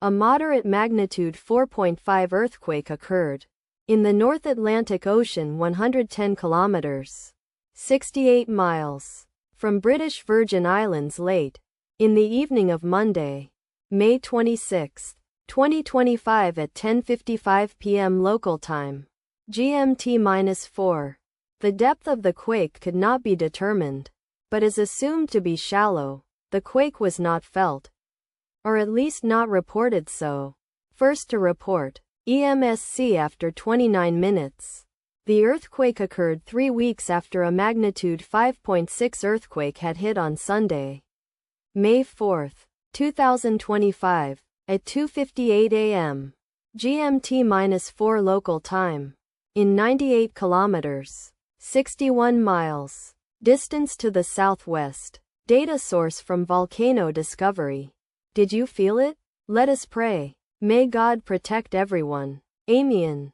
A moderate magnitude 4.5 earthquake occurred in the North Atlantic Ocean 110 kilometers, 68 miles from British Virgin Islands late in the evening of Monday, May 26, 2025 at 10:55 p.m. local time, GMT-4. The depth of the quake could not be determined, but is assumed to be shallow. The quake was not felt, or at least not reported so. First to report, EMSC after 29 minutes. The earthquake occurred 3 weeks after a magnitude 5.6 earthquake had hit on Sunday, May 4, 2025, at 2:58 a.m. GMT-4 local time, in 98 kilometers, 61 miles, distance to the southwest. Data source from Volcano Discovery. Did you feel it? Let us pray. May God protect everyone. Amen.